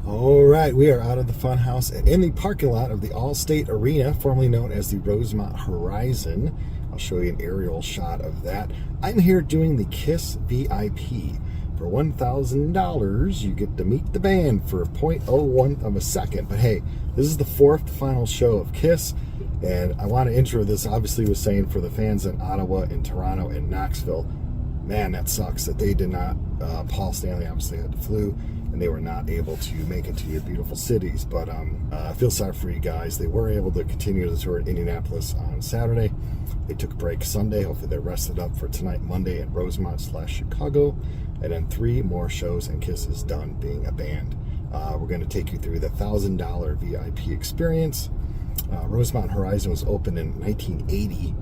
All right, we are out of the fun house and in the parking lot of the All-State Arena, formerly known as the Rosemont Horizon. I'll show you an aerial shot of that. I'm here doing the KISS VIP. For $1,000, you get to meet the band for 0.01 of a second. But hey, this is the fourth final show of KISS, and I want to intro this, obviously, with saying for the fans in Ottawa and Toronto and Knoxville, man, that sucks that they did not. Paul Stanley obviously had the flu, and they were not able to make it to your beautiful cities. But I feel sorry for you guys. They were able to continue the tour at Indianapolis on Saturday. They took a break Sunday. Hopefully they're rested up for tonight, Monday at Rosemont/Chicago. And then 3 more shows, and KISS is done being a band. We're going to take you through the $1,000 VIP experience. Rosemont Horizon was opened in 1980.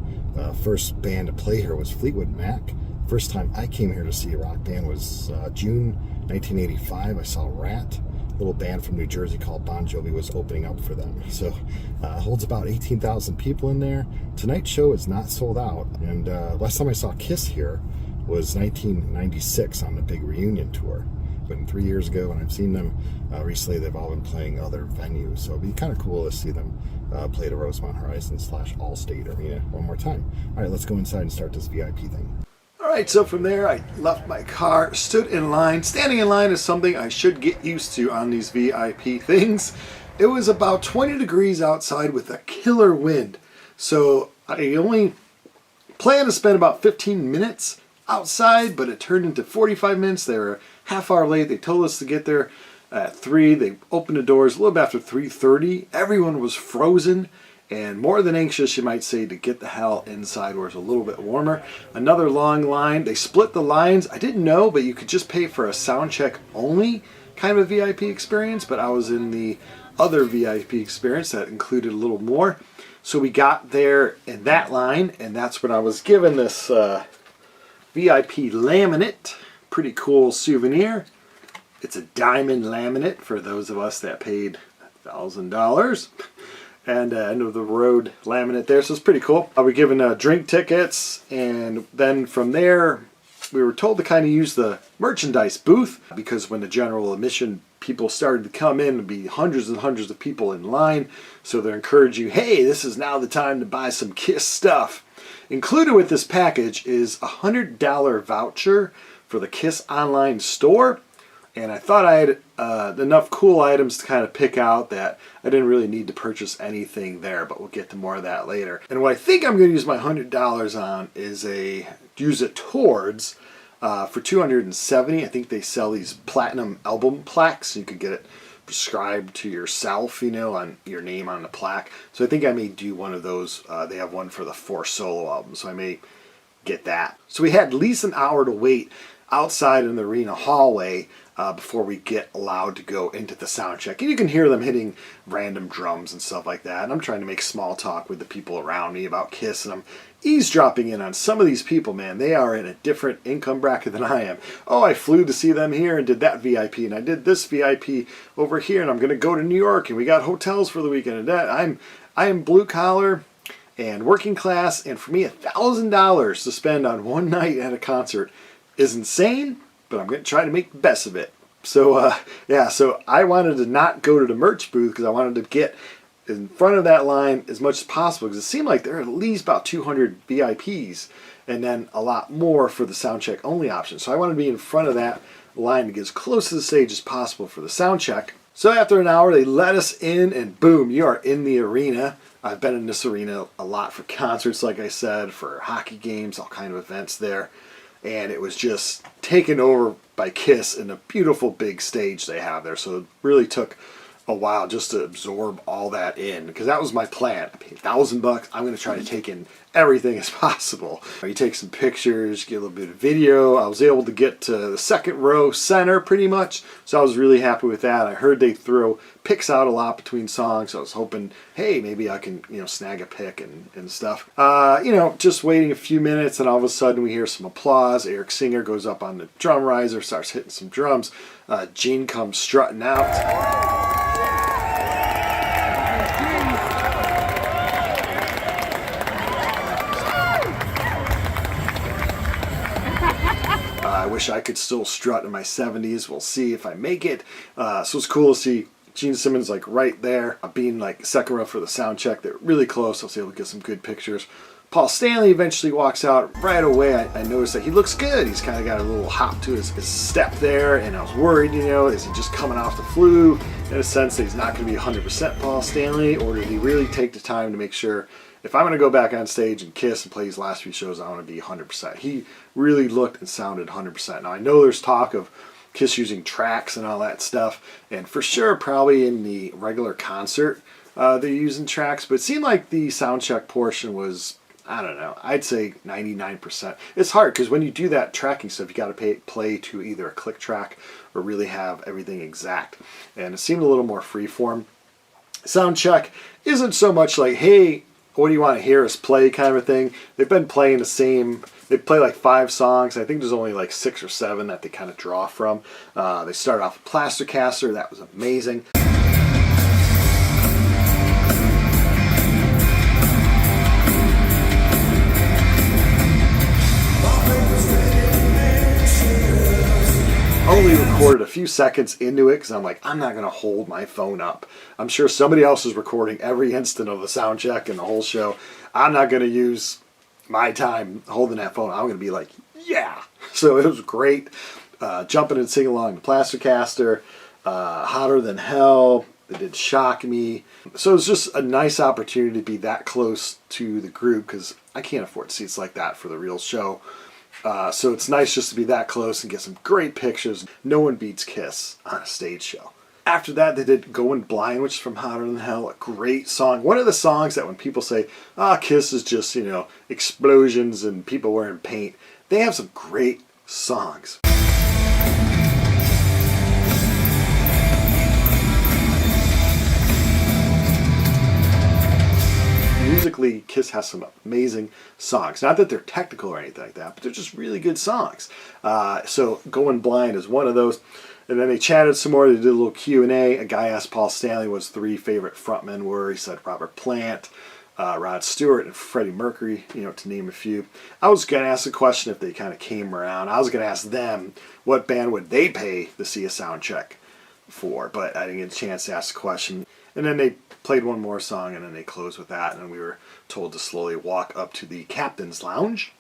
First band to play here was Fleetwood Mac. First time I came here to see a rock band was June 1985. I saw Rat, a little band from New Jersey called Bon Jovi was opening up for them. So holds about 18,000 people in there. Tonight's show is not sold out. And last time I saw KISS here was 1996 on the big reunion tour. But 3 years ago, and I've seen them recently, they've all been playing other venues. So it'd be kind of cool to see them play the Rosemont Horizon/All-State Arena one more time. All right, let's go inside and start this VIP thing. All right, so from there, I left my car, stood in line. Standing in line is something I should get used to on these VIP things. It was about 20 degrees outside with a killer wind. So I only planned to spend about 15 minutes outside, but it turned into 45 minutes. They were a half hour late. They told us to get there at 3. They opened the doors a little bit after 3:30. Everyone was frozen and more than anxious, you might say, to get the hell inside where it's a little bit warmer. Another long line. They split the lines. I didn't know, but you could just pay for a sound check only kind of VIP experience, but I was in the other VIP experience that included a little more. So we got there in that line, and that's when I was given this VIP laminate. Pretty cool souvenir. It's a diamond laminate for those of us that paid $1,000. And end of the road laminate there, so it's pretty cool. I was given drink tickets, and then from there we were told to kind of use the merchandise booth, because when the general admission people started to come in, there'd be hundreds and hundreds of people in line, so they're encouraging you, hey, this is now the time to buy some KISS stuff. Included with this package is a $100 voucher for the KISS online store. And I thought I had enough cool items to kind of pick out that I didn't really need to purchase anything there, but we'll get to more of that later. And what I think I'm going to use my $100 on is use it towards for $270. I think they sell these platinum album plaques, so you could get it prescribed to yourself, you know, on your name on the plaque. So I think I may do one of those. They have one for the 4 solo albums, so I may get that. So we had at least an hour to wait outside in the arena hallway before we get allowed to go into the sound check. And you can hear them hitting random drums and stuff like that. And I'm trying to make small talk with the people around me about KISS, and I'm eavesdropping in on some of these people, man. They are in a different income bracket than I am. Oh, I flew to see them here and did that VIP, and I did this VIP over here, and I'm going to go to New York, and we got hotels for the weekend. And that I am blue collar and working class, and for me, $1,000 to spend on one night at a concert is insane, but I'm going to try to make the best of it. So, yeah, so I wanted to not go to the merch booth because I wanted to get in front of that line as much as possible, because it seemed like there are at least about 200 VIPs and then a lot more for the sound check only option. So I wanted to be in front of that line to get as close to the stage as possible for the sound check. So after an hour, they let us in, and boom, you are in the arena. I've been in this arena a lot for concerts, like I said, for hockey games, all kind of events there. And it was just taken over by KISS in a beautiful big stage they have there. So it really took a while just to absorb all that in, because that was my plan. I paid $1,000. I'm going to try to take in everything as possible. You take some pictures, get a little bit of video. I was able to get to the second row center pretty much, so I was really happy with that. I heard they throw picks out a lot between songs, so I was hoping, hey, maybe I can, you know, snag a pick and stuff. You know, just waiting a few minutes, and all of a sudden we hear some applause. Eric Singer goes up on the drum riser, starts hitting some drums. Gene comes strutting out. I wish I could still strut in my 70s. We'll see if I make it. So it's cool to see Gene Simmons like right there, being like second row for the sound check. They're really close. I was able to get some good pictures. Paul Stanley eventually walks out. Right away, I noticed that he looks good. He's kind of got a little hop to his step there, and I was worried, you know, is he just coming off the flu in a sense that he's not going to be 100% Paul Stanley, or did he really take the time to make sure, if I'm going to go back on stage and Kiss and play these last few shows, I want to be 100%. He really looked and sounded 100%. Now, I know there's talk of Kiss using tracks and all that stuff, and for sure probably in the regular concert they're using tracks, but it seemed like the sound check portion was, I don't know, I'd say 99%. It's hard because when you do that tracking stuff, you got to play to either a click track or really have everything exact, and it seemed a little more freeform. Sound check isn't so much like, hey, what do you want to hear us play kind of a thing. They've been playing the same, they play like 5 songs. I think there's only like 6 or 7 that they kind of draw from. They started off with Plastercaster. That was amazing. I only recorded a few seconds into it because I'm like, I'm not going to hold my phone up. I'm sure somebody else is recording every instant of the sound check and the whole show. I'm not going to use my time holding that phone. I'm going to be like, yeah. So it was great. Jumping and singing along to Plastercaster, Hotter Than Hell. They did Shock Me. So it was just a nice opportunity to be that close to the group because I can't afford seats like that for the real show. So it's nice just to be that close and get some great pictures. No one beats Kiss on a stage show. After that, they did Going Blind, which is from Hotter Than Hell, a great song. One of the songs that when people say, Kiss is just, you know, explosions and people wearing paint, they have some great songs. Musically, Kiss has some amazing songs. Not that they're technical or anything like that, but they're just really good songs. So Going Blind is one of those. And then they chatted some more. They did a little Q&A. A guy asked Paul Stanley what his 3 favorite frontmen were. He said Robert Plant, Rod Stewart, and Freddie Mercury, you know, to name a few. I was going to ask a question if they kind of came around. I was going to ask them what band would they pay to see a sound check for, but I didn't get a chance to ask the question. And then they played one more song, and then they closed with that, and we were told to slowly walk up to the Captain's Lounge.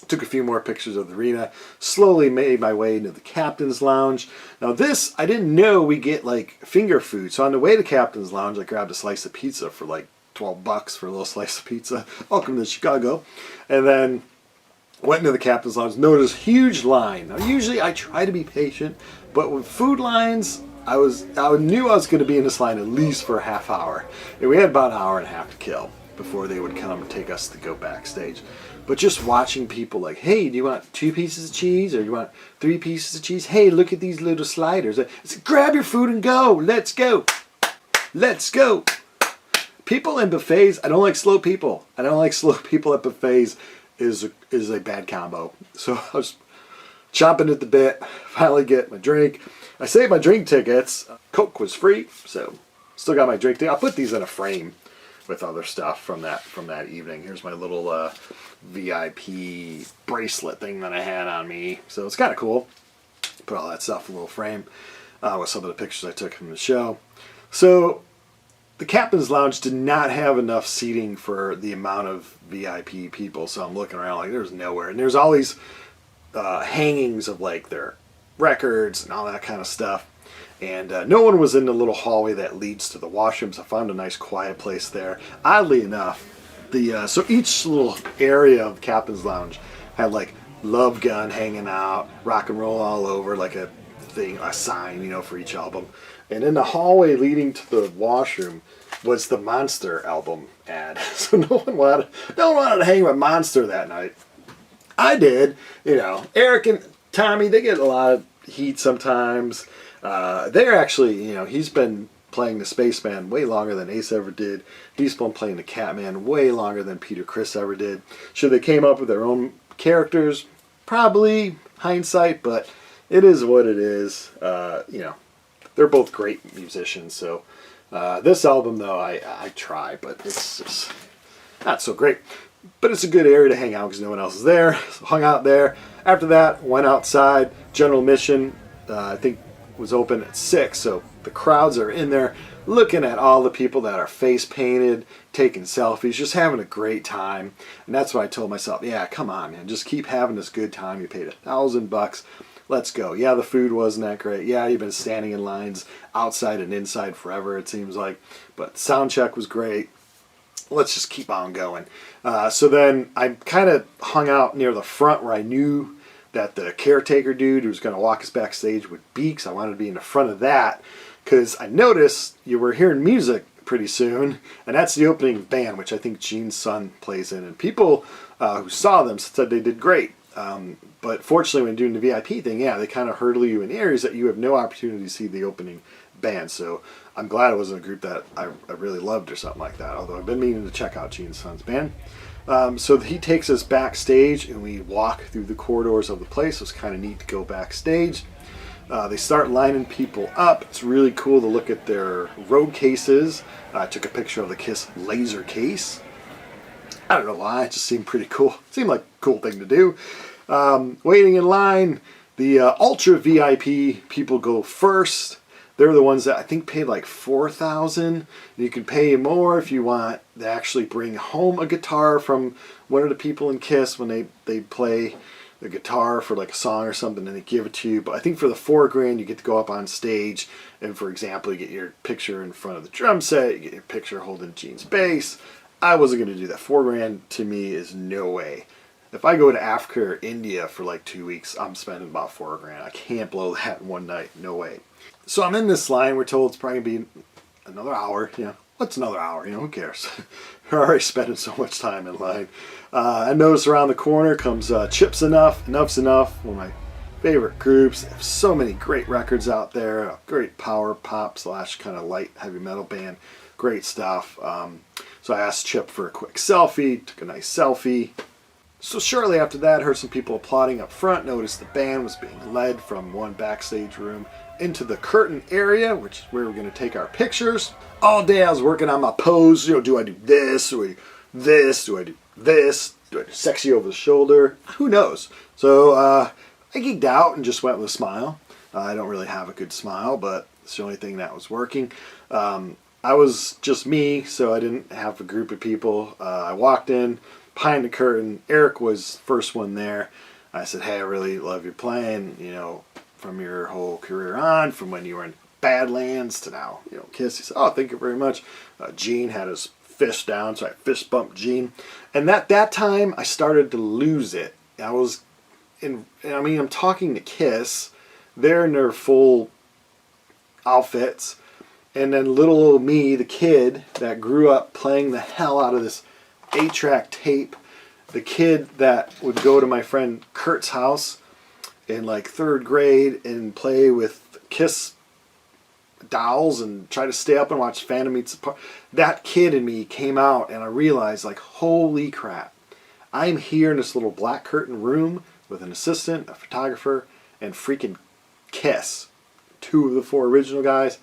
Took a few more pictures of the arena, slowly made my way into the Captain's Lounge. Now this, I didn't know we get like finger food, so on the way to Captain's Lounge, I grabbed a slice of pizza for like $12 for a little slice of pizza. Welcome to Chicago. And then went into the Captain's Lounge, noticed huge line. Now usually I try to be patient, but with food lines, I knew I was going to be in this line at least for a half hour. And we had about an hour and a half to kill before they would come and take us to go backstage. But just watching people like, hey, do you want 2 pieces of cheese or do you want 3 pieces of cheese? Hey, look at these little sliders. I said, grab your food and go. Let's go. Let's go. People in buffets, I don't like slow people. I don't like slow people at buffets is a bad combo. So I was chomping at the bit, finally get my drink. I saved my drink tickets. Coke was free, so still got my drink ticket. I'll put these in a frame with other stuff from that evening. Here's my little VIP bracelet thing that I had on me. So it's kind of cool. Put all that stuff in a little frame with some of the pictures I took from the show. So the Captain's Lounge did not have enough seating for the amount of VIP people. So I'm looking around like there's nowhere. And there's all these hangings of like their records and all that kind of stuff. And no one was in the little hallway that leads to the washrooms. I found a nice quiet place there. Oddly enough, so each little area of Captain's Lounge had like Love Gun hanging out, Rock and Roll All Over, like a thing, a sign, you know, for each album. And in the hallway leading to the washroom was the Monster album ad. So no one wanted to hang with Monster that night. I did, you know. Eric and Tommy, they get a lot of heat sometimes. They're actually, you know, he's been playing the Spaceman way longer than Ace ever did. He's been playing the Catman way longer than Peter Criss ever did. Sure, they came up with their own characters, probably hindsight, but it is what it is. You know, they're both great musicians. So this album, though, I try, but it's just not so great. But it's a good area to hang out because no one else is there. So hung out there. After that, went outside. General admission, I think, was open at 6, so the crowds are in there looking at all the people that are face painted, taking selfies, just having a great time. And that's what I told myself, yeah, come on, man, just keep having this good time. You paid $1,000. Let's go. Yeah, the food wasn't that great. Yeah, you've been standing in lines outside and inside forever, it seems like. But sound check was great. Let's just keep on going. So then I kind of hung out near the front where I knew that the caretaker dude who was going to walk us backstage would be, because I wanted to be in the front of that, because I noticed you were hearing music pretty soon, and that's the opening band, which I think Gene's son plays in. And people who saw them said they did great. But fortunately, when doing the VIP thing, yeah, they kind of hurdle you in areas that you have no opportunity to see the opening band. So I'm glad it wasn't a group that I really loved or something like that, although I've been meaning to check out Gene's son's band. So he takes us backstage, and we walk through the corridors of the place. It's kind of neat to go backstage. They start lining people up. It's really cool to look at their road cases. I took a picture of the KISS laser case. I don't know why, it just seemed pretty cool. It seemed like a cool thing to do. Waiting in line, the Ultra VIP people go first. They're the ones that I think paid like $4,000. You can pay more if you want to actually bring home a guitar from one of the people in KISS when they play the guitar for like a song or something, and they give it to you. But I think for the $4,000 you get to go up on stage, and for example, you get your picture in front of the drum set, you get your picture holding Gene's bass. I wasn't going to do that. $4,000 to me is no way. If I go to Africa or India for like 2 weeks, I'm spending about $4,000. I can't blow that in one night. No way. So I'm in this line. We're told it's probably going to be another hour. You know, what's another hour? You know, who cares? We're already spending so much time in line. I notice around the corner comes Chips Enough. Enough's Enough. One of my favorite groups. They have so many great records out there. A great power pop / kind of light heavy metal band. Great stuff. So I asked Chip for a quick selfie. Took a nice selfie. So shortly after that, heard some people applauding up front. Noticed the band was being led from one backstage room into the curtain area, which is where we're going to take our pictures. All day I was working on my pose. You know, do I do this? Do I do this? Do I do this? Do I do sexy over the shoulder? Who knows? So I geeked out and just went with a smile. I don't really have a good smile, but it's the only thing that was working. I was just me, so I didn't have a group of people. I walked in behind the curtain. Eric was first one there. I said, hey, I really love your playing, you know, from your whole career on, from when you were in Badlands to now, you know, KISS. He said, oh, thank you very much. Gene had his fist down, so I fist bumped Gene. And that time, I started to lose it. I was in, I mean, I'm talking to KISS. They're in their full outfits. And then little old me, the kid that grew up playing the hell out of this 8-track tape, the kid that would go to my friend Kurt's house in like 3rd grade and play with KISS dolls and try to stay up and watch Phantom Meets the Park. That kid in me came out, and I realized, like, holy crap, I'm here in this little black curtain room with an assistant, a photographer, and freaking KISS, 2 of the 4 original guys.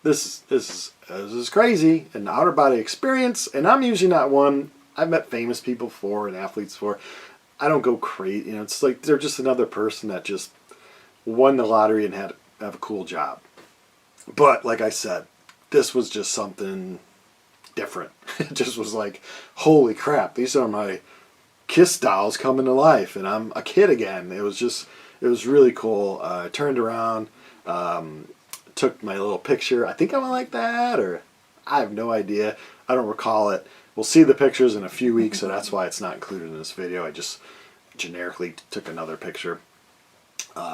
This is crazy, an outer body experience, and I'm usually not one. I've met famous people before and athletes before. I don't go crazy, you know. It's like they're just another person that just won the lottery and have a cool job. But like I said, this was just something different. It just was like, holy crap, these are my KISS dolls coming to life, and I'm a kid again. It was really cool. I turned around. Took my little picture. I think I went like that, or I have no idea. I don't recall it. We'll see the pictures in a few weeks, so that's why it's not included in this video. I just generically took another picture.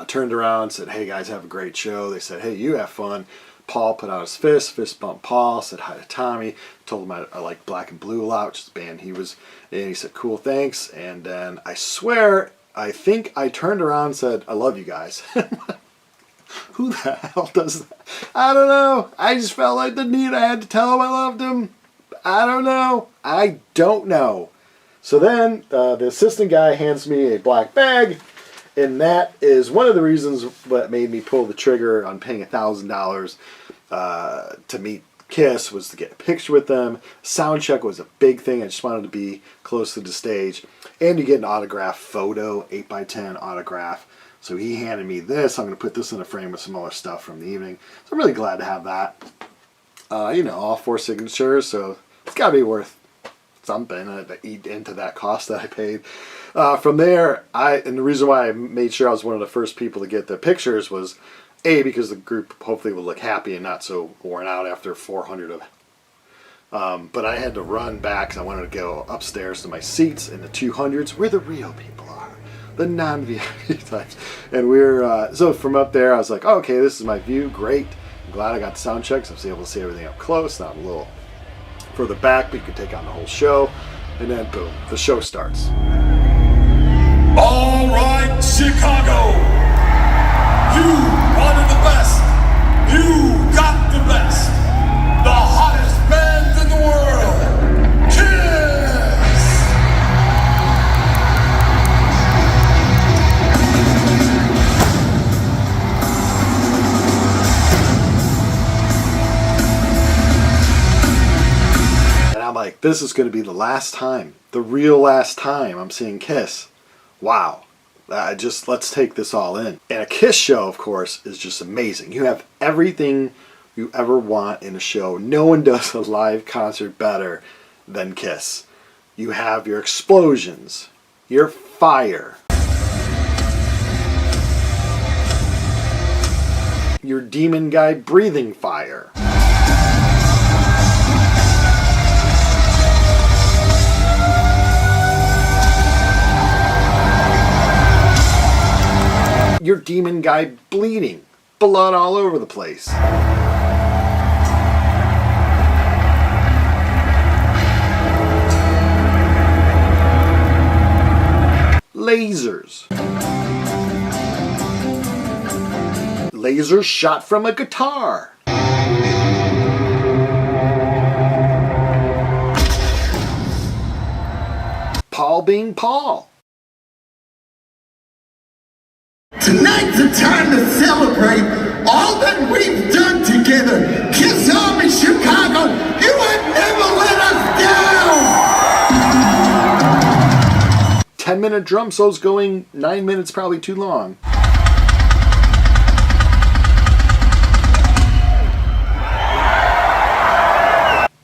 Turned around, said, hey guys, have a great show. They said, hey, you have fun. Paul put out his fist bumped Paul, said hi to Tommy, told him I like Black and Blue a lot, which is the band he was in. He said, cool, thanks. And then I swear, I think I turned around and said, I love you guys. Who the hell does that? I don't know. I just felt like the need. I had to tell him I loved him. I don't know. I don't know. So then the assistant guy hands me a black bag, and that is one of the reasons that made me pull the trigger on paying $1,000 to meet KISS, was to get a picture with them. Sound check was a big thing. I just wanted to be close to the stage. And you get an autograph photo, 8x10 autograph. So he handed me this. I'm going to put this in a frame with some other stuff from the evening. So I'm really glad to have that. You know, all 4 signatures, so it's got to be worth something to eat into that cost that I paid. From there, and the reason why I made sure I was one of the first people to get the pictures was, A, because the group hopefully will look happy and not so worn out after 400 of it. But I had to run back because I wanted to go upstairs to my seats in the 200s where the real people are, the non-VIP types. And so from up there, I was like, oh, okay, this is my view, great. I'm glad I got the sound checks. I was able to see everything up close. Now I'm a little further back, but you can take on the whole show. And then, boom, the show starts. All right, Chicago. You wanted the best. You got the best. The hottest band in the world. Kiss! And I'm like, this is going to be the last time, the real last time I'm seeing Kiss. Wow. Let's take this all in. And a Kiss show, of course, is just amazing. You have everything you ever want in a show. No one does a live concert better than Kiss. You have your explosions, your fire, your demon guy breathing fire, your demon guy bleeding, blood all over the place. Lasers. Lasers shot from a guitar. Paul being Paul. Tonight's a time to celebrate all that we've done together. Kiss Army Chicago, you have never let us down! 10-minute drum solos going 9 minutes, probably too long.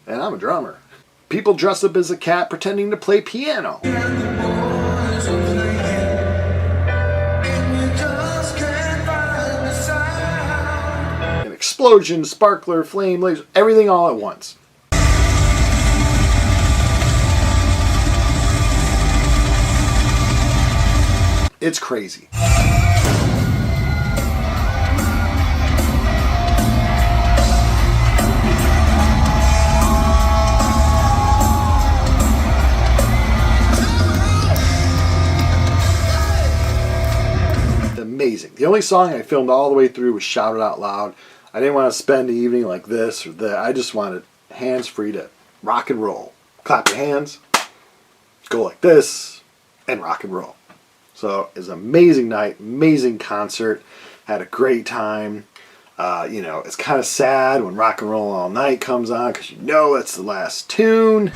And I'm a drummer. People dress up as a cat pretending to play piano. Explosion, sparkler, flame, laser, everything all at once. It's crazy. Amazing. The only song I filmed all the way through was Shout It Out Loud. I didn't want to spend the evening like this or that. I just wanted hands free to rock and roll. Clap your hands, go like this, and rock and roll. So it was an amazing night, amazing concert. Had a great time. You know, it's kind of sad when Rock and Roll All Night comes on because you know it's the last tune.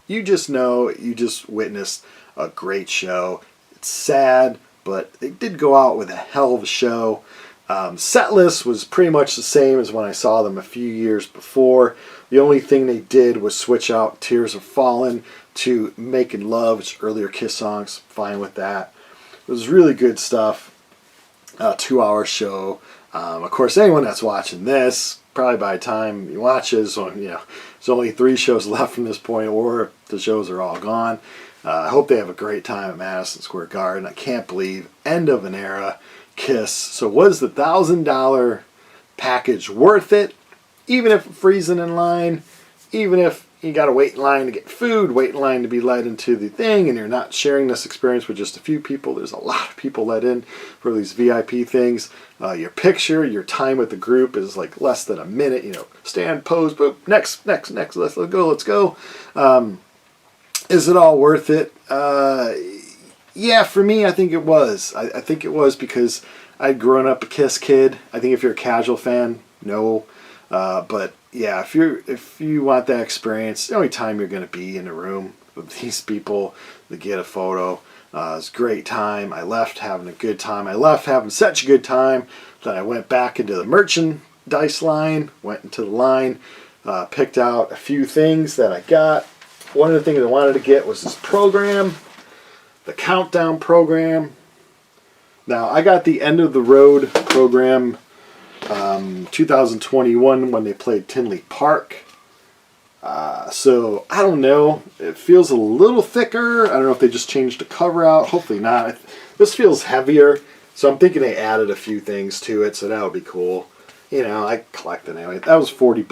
You just know, you just witnessed a great show. It's sad, but they did go out with a hell of a show. Set list was pretty much the same as when I saw them a few years before. The only thing they did was switch out Tears Are Falling to Making Love, which earlier Kiss songs. Fine with that. It was really good stuff. 2-hour show. Of course, anyone that's watching this, probably by the time you watch this, you know, there's only 3 shows left from this point, or the shows are all gone. I hope they have a great time at Madison Square Garden. I can't believe end of an era, Kiss. So was the $1,000 package worth it? Even if freezing in line, even if, you got to wait in line to get food, wait in line to be let into the thing, and you're not sharing this experience with just a few people. There's a lot of people let in for these VIP things. Your picture, your time with the group is like less than a minute. You know, stand, pose, boop, next, let's go. Is it all worth it? Yeah, for me, I think it was. I think it was because I'd grown up a Kiss kid. I think if you're a casual fan, no. But yeah, if you want that experience, the only time you're going to be in a room with these people to get a photo. It was a great time. I left having a good time. I left having such a good time that I went back into the merchandise line, went into the line, picked out a few things that I got. One of the things I wanted to get was this program, the countdown program. Now, I got the End of the Road program 2021 when they played Tinley Park. So, I don't know. It feels a little thicker. I don't know if they just changed the cover out. Hopefully not. This feels heavier. So, I'm thinking they added a few things to it. So, that would be cool. You know, I collect it anyway. That was $40.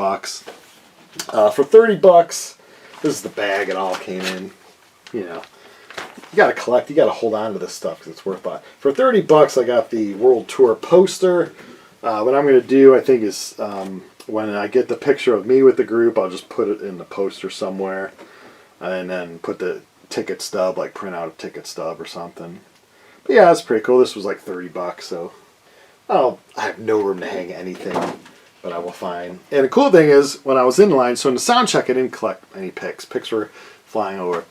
For $30, this is the bag it all came in. You know, you got to collect. You got to hold on to this stuff because it's worth it. For $30, I got the World Tour poster. What I'm going to do, I think, is when I get the picture of me with the group, I'll just put it in the poster somewhere, and then put the ticket stub, like print out a ticket stub or something. But yeah, that's pretty cool. This was like $30, so I have no room to hang anything, but I will find. And the cool thing is, when I was in line, so in the sound check, I didn't collect any pics. Pics were flying over.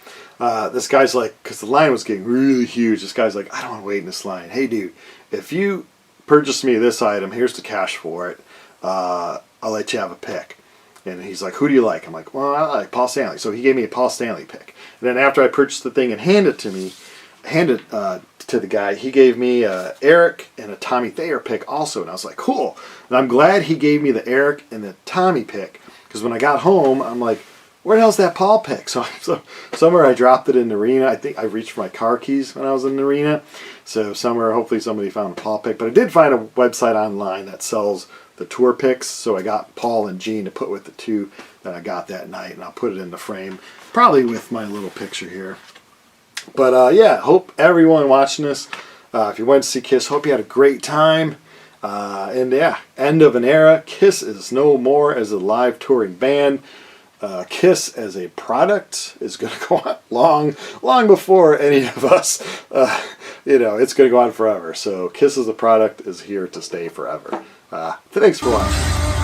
This guy's like, because the line was getting really huge, this guy's like, I don't want to wait in this line. Hey, dude, if you purchase me this item, here's the cash for it. I'll let you have a pick. And he's like, who do you like? I'm like, well, I like Paul Stanley. So he gave me a Paul Stanley pick. And then after I purchased the thing and handed to the guy, he gave me Eric and a Tommy Thayer pick also. And I was like, cool. And I'm glad he gave me the Eric and the Tommy pick, because when I got home, I'm like, where the hell's that Paul pick? So somewhere I dropped it in the arena. I think I reached for my car keys when I was in the arena. So somewhere, hopefully somebody found a Paul pick. But I did find a website online that sells the tour picks. So I got Paul and Gene to put with the two that I got that night. And I'll put it in the frame, probably with my little picture here. But yeah, hope everyone watching this, if you went to see Kiss, hope you had a great time. And yeah, end of an era. Kiss is no more as a live touring band. Kiss as a product is going to go on long before any of us, you know, it's going to go on forever. So Kiss as a product is here to stay forever. Thanks for watching.